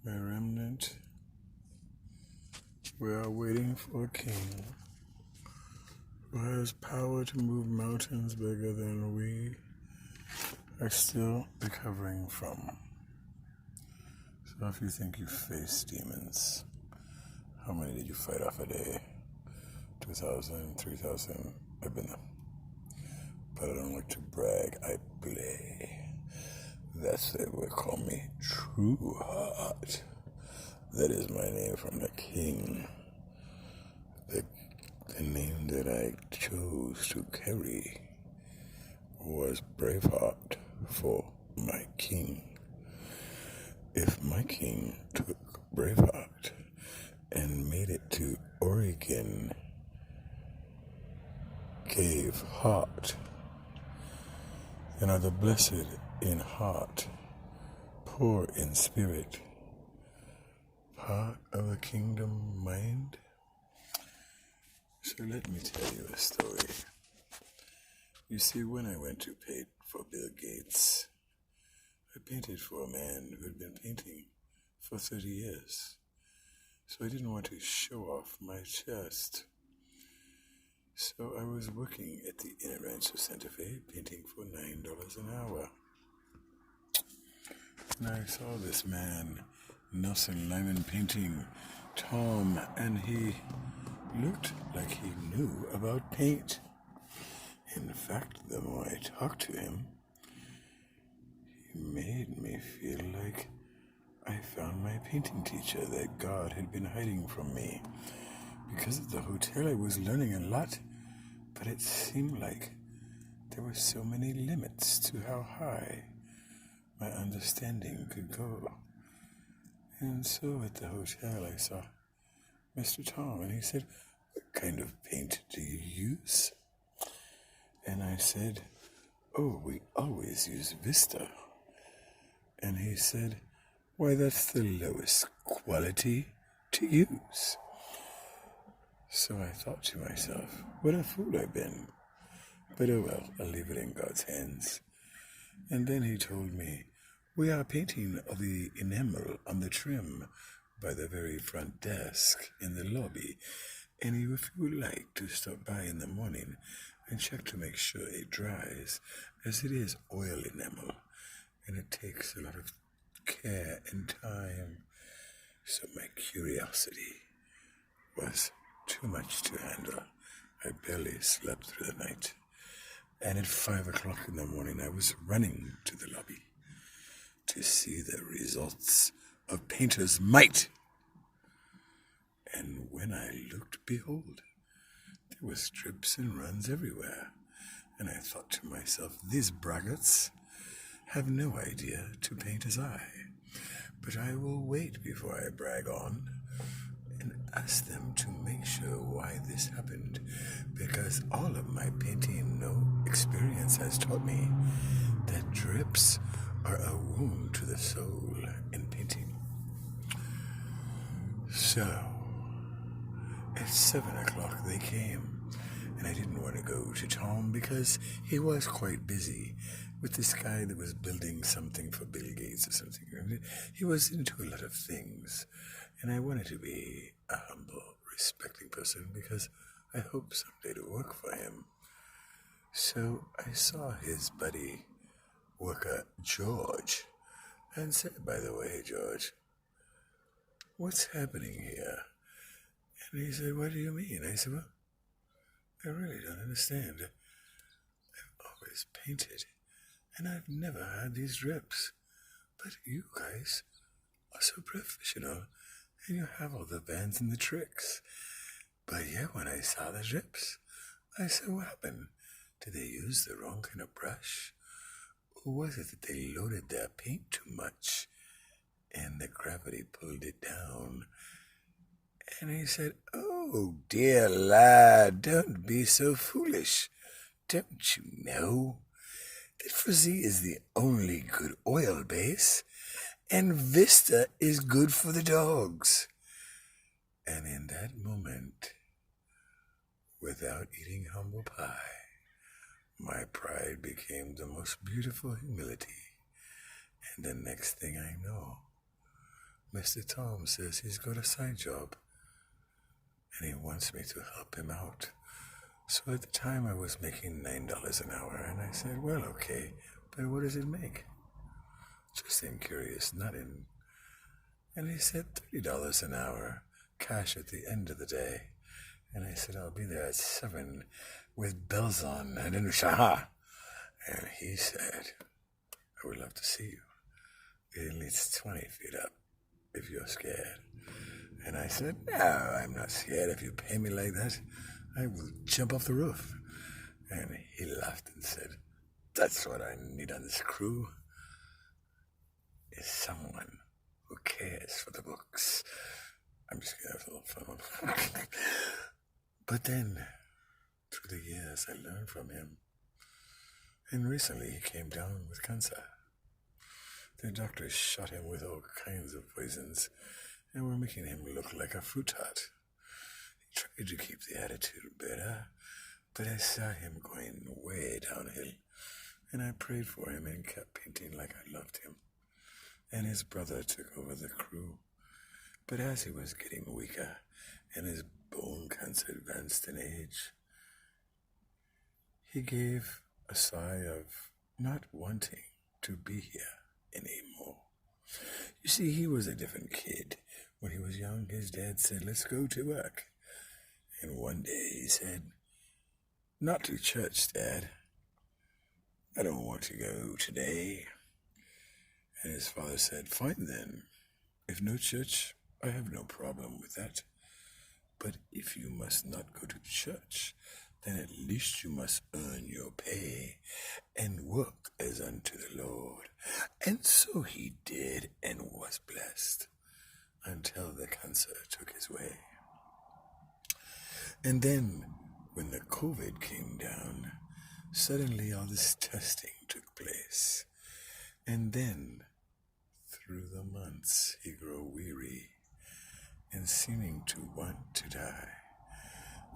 My remnant, we are waiting for a king who has power to move mountains bigger than we are still recovering from. So if you think you face demons, how many did you fight off a day? 2,000, 3,000? I've been there. But I don't like to brag, I play. That's why they call me True Heart. That is my name from the king. The name that I chose to carry was Braveheart for my king. If my king took Braveheart and made it to Oregon Cave Heart, then are the blessed in heart, poor in spirit, part of the kingdom mind? So let me tell you a story. You see, when I went to paint for Bill Gates, I painted for a man who had been painting for 30 years. So I didn't want to show off my chest. So I was working at the Inner Rancho Santa Fe, painting for $9 an hour. And I saw this man, Nelson Lyman, painting Tom, and he looked like he knew about paint. In fact, the more I talked to him, he made me feel like I found my painting teacher that God had been hiding from me. Because at the hotel I was learning a lot, but it seemed like there were so many limits to how high my understanding could go. And so at the hotel I saw Mr. Tom, and he said, "What kind of paint do you use?" And I said, "Oh, we always use Vista." And he said, "Why, that's the lowest quality to use." So I thought to myself, what a fool I've been. But oh well, I'll leave it in God's hands. And then he told me, "We are painting the enamel on the trim by the very front desk in the lobby. And if you would like to stop by in the morning and check to make sure it dries, as it is oil enamel, and it takes a lot of care and time." So my curiosity was too much to handle. I barely slept through the night. And at 5 o'clock in the morning, I was running to the lobby to see the results of painter's might. And when I looked, behold, there was drips and runs everywhere. And I thought to myself, these braggarts have no idea to paint as I. But I will wait before I brag on and ask them to make sure why this happened, because all of my painting experience has taught me that drips are a wound to the soul in painting. So at 7 o'clock they came, and I didn't want to go to Tom because he was quite busy with this guy that was building something for Bill Gates or something. He was into a lot of things, and I wanted to be a humble, respecting person because I hope someday to work for him. So I saw his buddy, worker George, and said, "By the way, George, what's happening here?" And he said, "What do you mean?" I said, "Well, I really don't understand. I've always painted, and I've never had these drips. But you guys are so professional, and you have all the bands and the tricks. But yeah, when I saw the drips, I said, what happened? Did they use the wrong kind of brush? Or was it that they loaded their paint too much, and the gravity pulled it down?" And he said, "Oh, dear lad, don't be so foolish. Don't you know that Frizzy is the only good oil base, and Vista is good for the dogs?" And in that moment, without eating humble pie, my pride became the most beautiful humility. And the next thing I know, Mr. Tom says he's got a side job and he wants me to help him out. So at the time I was making $9 an hour, and I said, well, okay, but what does it make? Just in curious, not in. And he said $30 an hour, cash at the end of the day. And I said, I'll be there at 7 with bells on and in Shaha. And he said, I would love to see you. It leads 20 feet up if you're scared. And I said, no, I'm not scared. If you pay me like that, I will jump off the roof. And he laughed and said, that's what I need on this crew, is someone who cares for the books. I'm just going to have a little fun. But then, through the years, I learned from him. And recently he came down with cancer. The doctors shot him with all kinds of poisons and were making him look like a fruit tart. He tried to keep the attitude better, but I saw him going way downhill, and I prayed for him and kept painting like I loved him. And his brother took over the crew. But as he was getting weaker and his bone cancer advanced in age, he gave a sigh of not wanting to be here anymore. You see, he was a different kid. When he was young, his dad said, let's go to work. And one day he said, not to church, Dad. I don't want to go today. And his father said, fine then. If no church, I have no problem with that. But if you must not go to church, then at least you must earn your pay and work as unto the Lord. And so he did and was blessed until the cancer took his way. And then when the COVID came down, suddenly all this testing took place. And then through the months he grew weary and seeming to want to die.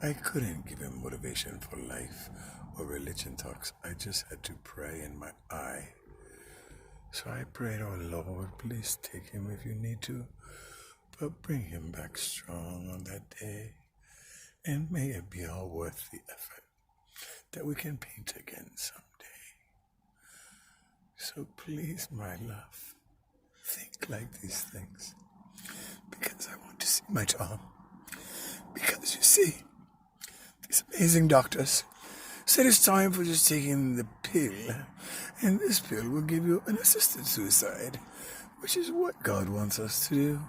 I couldn't give him motivation for life or religion talks. I just had to pray in my eye. So I prayed, oh Lord, please take him if you need to, but bring him back strong on that day. And may it be all worth the effort that we can paint again someday. So please, my love, think like these things, because I want to see my Tom. Because you see, these amazing doctors said it's time for just taking the pill, and this pill will give you an assisted suicide, which is what God wants us to do.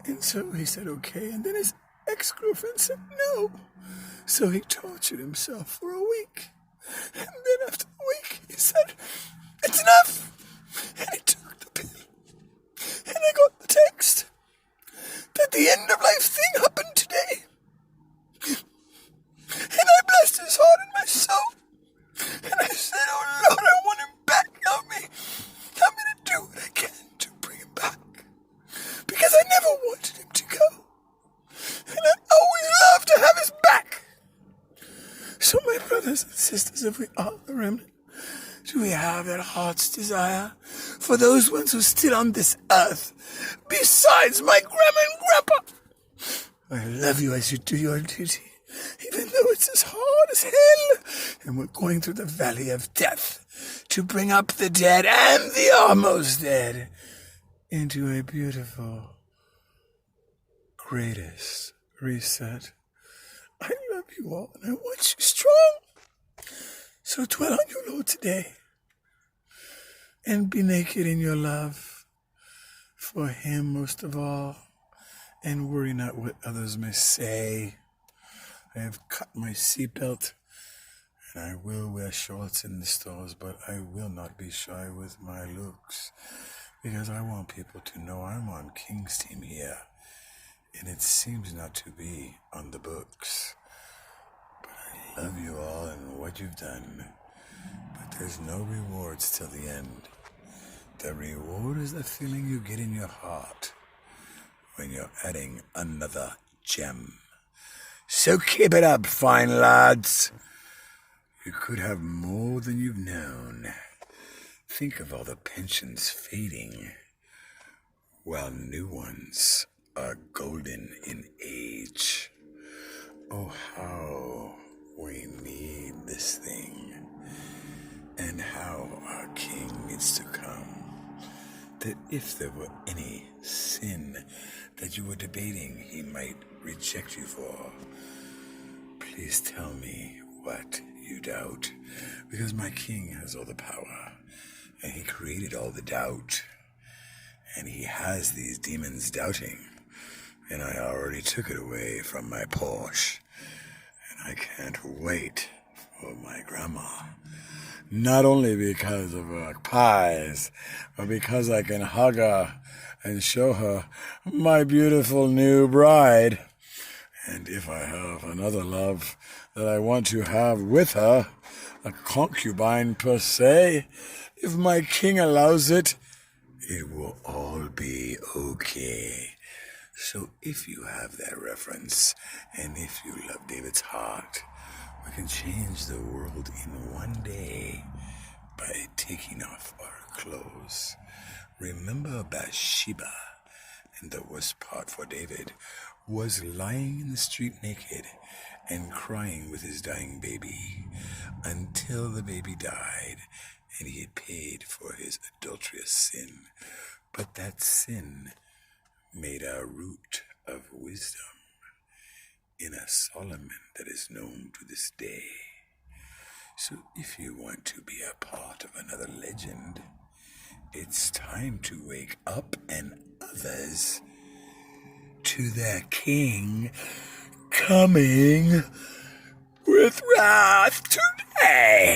And so he said, okay, and then his ex-girlfriend said no. So he tortured himself for a week. And then after a week, he said, it's enough. And he took the pill. And I got the text that the end of life thing happened today. And I blessed his heart and my soul. And I said, oh Lord, I want him back. Help me. Help me to do what I can to bring him back. Because I never wanted him to go. And I always love to have his back. So my brothers and sisters, if we are the remnant, do we have that heart's desire for those ones who are still on this earth, besides my grandma and grandpa? I love you as you do your duty, even though it's as hard as hell, and we're going through the valley of death to bring up the dead and the almost dead into a beautiful, greatest reset. I love you all, and I want you strong. So dwell on your Lord today, and be naked in your love for him most of all, and worry not what others may say. I have cut my seatbelt, and I will wear shorts in the stores, but I will not be shy with my looks, because I want people to know I'm on King's team here, and it seems not to be on the books. But I love you all and what you've done, but there's no rewards till the end. The reward is the feeling you get in your heart when you're adding another gem. So keep it up, fine lads. You could have more than you've known. Think of all the pensions fading. while new ones are golden in age. Oh, how we need this thing, and how our King needs to come. That if there were any sin that you were debating he might reject you for, please tell me what you doubt, because my King has all the power, and he created all the doubt, and he has these demons doubting, and I already took it away from my Porsche, and I can't wait for my grandma. Not only because of her pies, but because I can hug her and show her my beautiful new bride. And if I have another love that I want to have with her, a concubine per se, if my King allows it, it will all be okay. So if you have that reference, and if you love David's heart, we can change the world in one day by taking off our clothes. Remember Bathsheba, and the worst part for David was lying in the street naked and crying with his dying baby until the baby died and he had paid for his adulterous sin. But that sin made a root of wisdom in a Solomon that is known to this day. So if you want to be a part of another legend, it's time to wake up and others to their King coming with wrath today.